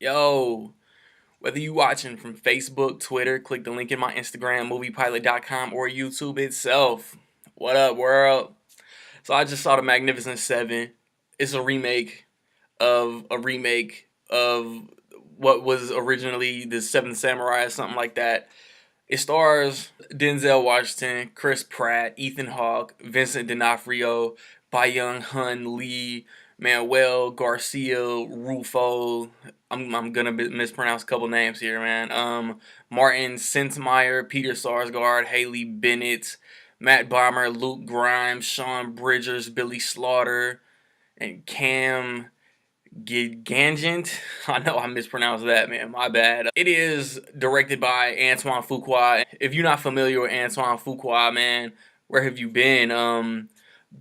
Yo, whether you watching from Facebook, Twitter, click the link in my Instagram, moviepilot.com, or YouTube itself. What up, world? So I just saw The Magnificent Seven. It's a remake of what was originally the Seventh Samurai or something like that. It stars Denzel Washington, Chris Pratt, Ethan Hawke, Vincent D'Onofrio, Byung hun-Lee, Manuel Garcia-Rulfo. I'm gonna mispronounce a couple names here, man. Martin Sintmeyer, Peter Sarsgaard, Haley Bennett, Matt Bomer, Luke Grimes, Sean Bridgers, Billy Slaughter, and Cam Gigangent. I know I mispronounced that, man. My bad. It is directed by Antoine Fuqua. If you're not familiar with Antoine Fuqua, man, where have you been?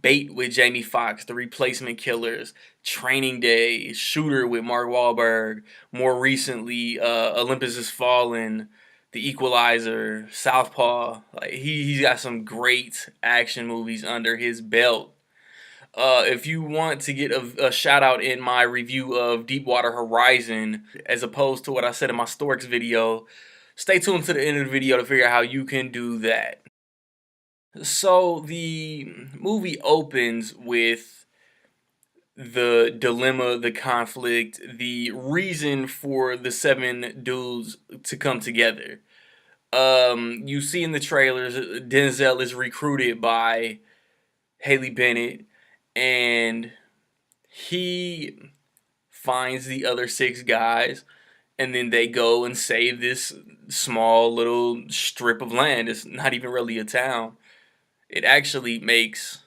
Bait with Jamie Foxx, The Replacement Killers, Training Day, Shooter with Mark Wahlberg. More recently, Olympus Has Fallen, The Equalizer, Southpaw. Like he's got some great action movies under his belt. If you want to get a shout out in my review of Deepwater Horizon, as opposed to what I said in my Storks video, stay tuned to the end of the video to figure out how you can do that. So the movie opens with the dilemma, the conflict, the reason for the seven dudes to come together. You see in the trailers, Denzel is recruited by Haley Bennett, and he finds the other six guys, and then they go and save this small little strip of land. It's not even really a town. It actually makes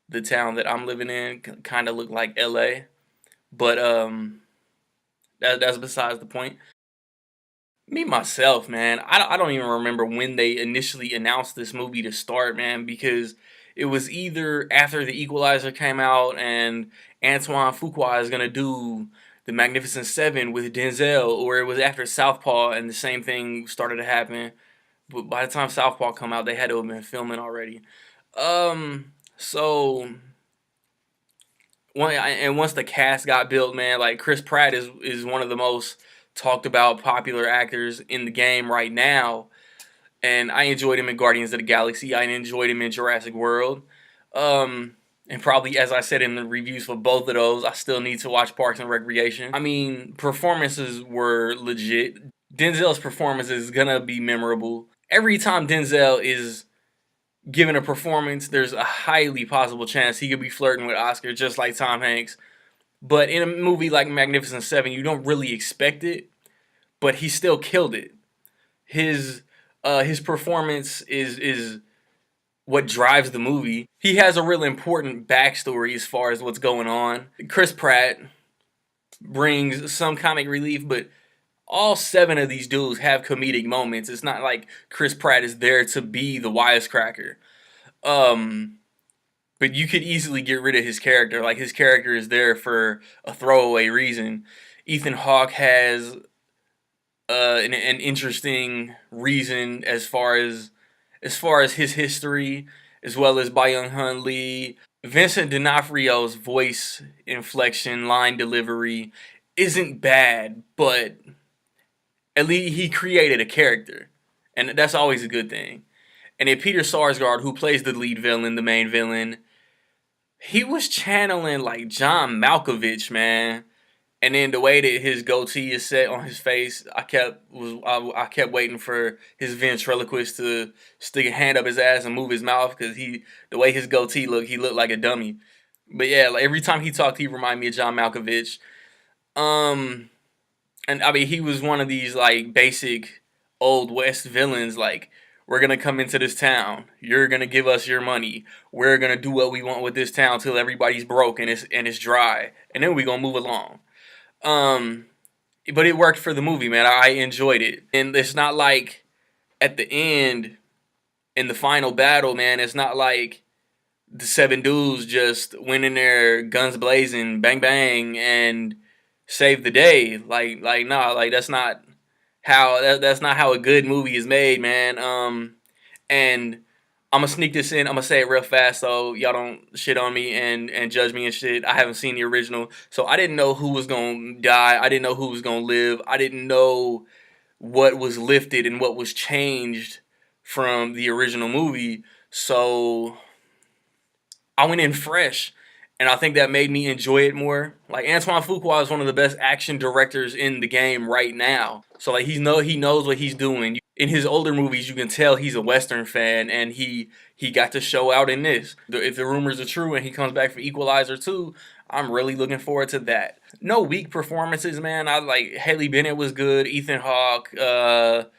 the town that I'm living in kind of look like LA, but that's besides the point. Me myself, man, I don't even remember when they initially announced this movie to start, man, because it was either after The Equalizer came out and Antoine Fuqua is gonna do The Magnificent Seven with Denzel, or it was after Southpaw and the same thing started to happen. But by the time Southpaw come out, they had to have been filming already. So once the cast got built, man, like Chris Pratt is one of the most talked about popular actors in the game right now, and I enjoyed him in Guardians of the Galaxy. I enjoyed him in Jurassic World. And probably, as I said in the reviews for both of those, I still need to watch Parks and Recreation. I mean, performances were legit. Denzel's performance is gonna be memorable. Every time Denzel is given a performance, there's a highly possible chance he could be flirting with Oscar, just like Tom Hanks. But in a movie like Magnificent Seven, you don't really expect it, but he still killed it. His performance is what drives the movie. He has a real important backstory as far as what's going on. Chris Pratt brings some comic relief, but all seven of these dudes have comedic moments. It's not like Chris Pratt is there to be the wisecracker. But you could easily get rid of his character. Like, his character is there for a throwaway reason. Ethan Hawke has an interesting reason as far as his history, as well as Byung hun-Lee. Vincent D'Onofrio's voice inflection, line delivery isn't bad, but at least he created a character, and that's always a good thing. And then Peter Sarsgaard, who plays the lead villain, the main villain, he was channeling like John Malkovich, man. And then the way that his goatee is set on his face, I kept waiting for his ventriloquist to stick a hand up his ass and move his mouth, because the way his goatee looked, he looked like a dummy. But yeah, like every time he talked, he reminded me of John Malkovich. Um, and I mean, he was one of these like basic old west villains. Like, we're gonna come into this town, you're gonna give us your money, we're gonna do what we want with this town till everybody's broke and it's dry, and then we gonna move along. Um, but it worked for the movie, man. I enjoyed it, and it's not like at the end in the final battle, man. It's not like the seven dudes just went in there guns blazing, bang bang, and saved the day. Like nah, like that's not how a good movie is made, man. And I'm gonna sneak this in. I'm gonna say it real fast so y'all don't shit on me and judge me and shit. I haven't seen the original, so I didn't know who was gonna die. I didn't know who was gonna live. I didn't know what was lifted and what was changed from the original movie. So I went in fresh, and I think that made me enjoy it more. Like Antoine Fuqua is one of the best action directors in the game right now. So like he knows what he's doing. In his older movies, you can tell he's a Western fan, and he got to show out in this. If the rumors are true and he comes back for Equalizer 2, I'm really looking forward to that. No weak performances, man. I like Haley Bennett was good, Ethan Hawke, the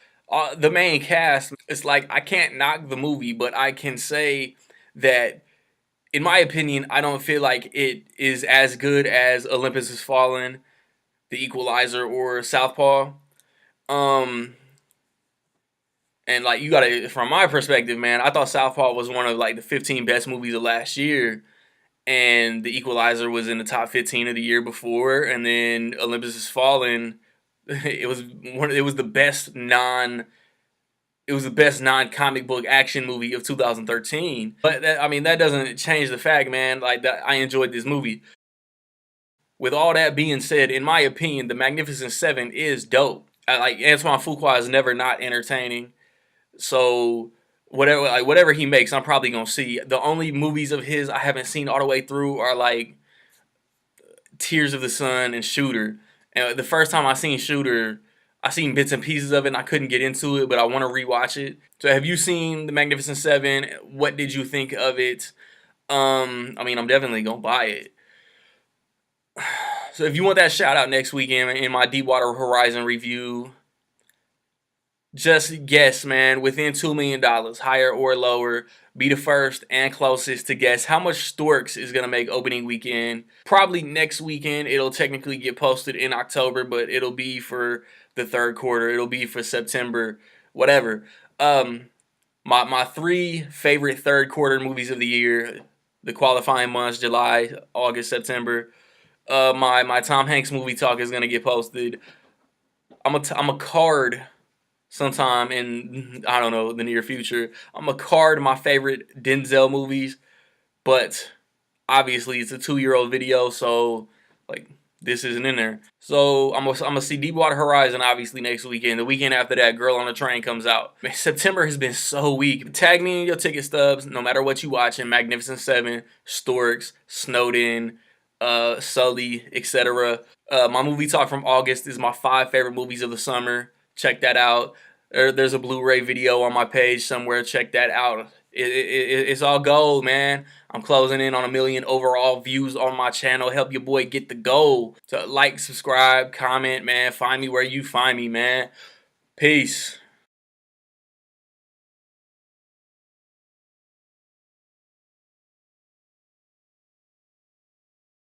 main cast. It's like I can't knock the movie, but I can say that in my opinion, I don't feel like it is as good as Olympus Has Fallen, The Equalizer, or Southpaw. Um, and like you gotta, from my perspective, man, I thought Southpaw was one of like the 15 best movies of last year, and The Equalizer was in the top 15 of the year before, and then Olympus Has Fallen. It was the best non-comic book action movie of 2013. But that, I mean, that doesn't change the fact, man, like that I enjoyed this movie. With all that being said, in my opinion, The Magnificent Seven is dope. Like Antoine Fuqua is never not entertaining. So whatever he makes, I'm probably gonna see. The only movies of his I haven't seen all the way through are like Tears of the Sun and Shooter. And the first time I seen Shooter, I seen bits and pieces of it and I couldn't get into it, but I want to rewatch it. So have you seen The Magnificent Seven? What did you think of it? I mean, I'm definitely gonna buy it. So if you want that shout out next weekend in my Deepwater Horizon review, just guess, man, within $2 million, higher or lower. Be the first and closest to guess how much Storks is going to make opening weekend. Probably next weekend. It'll technically get posted in October, but it'll be for the third quarter. It'll be for September, whatever. My three favorite third quarter movies of the year, the qualifying months, July, August, September. My Tom Hanks movie talk is going to get posted. I'm a card sometime in, I don't know, the near future. I'm gonna card my favorite Denzel movies, but obviously it's a 2-year-old video, so like this isn't in there. So I'm gonna see Deepwater Horizon obviously next weekend. The weekend after that, Girl on the Train comes out. Man, September has been so weak. Tag me in your ticket stubs, no matter what you watching. Magnificent Seven, Storks, Snowden, Sully, etc. My movie talk from August is my 5 favorite movies of the summer. Check that out. There's a Blu-ray video on my page somewhere. Check that out. It's all gold, man. I'm closing in on 1 million overall views on my channel. Help your boy get the goal. So like, subscribe, comment, man. Find me where you find me, man. Peace.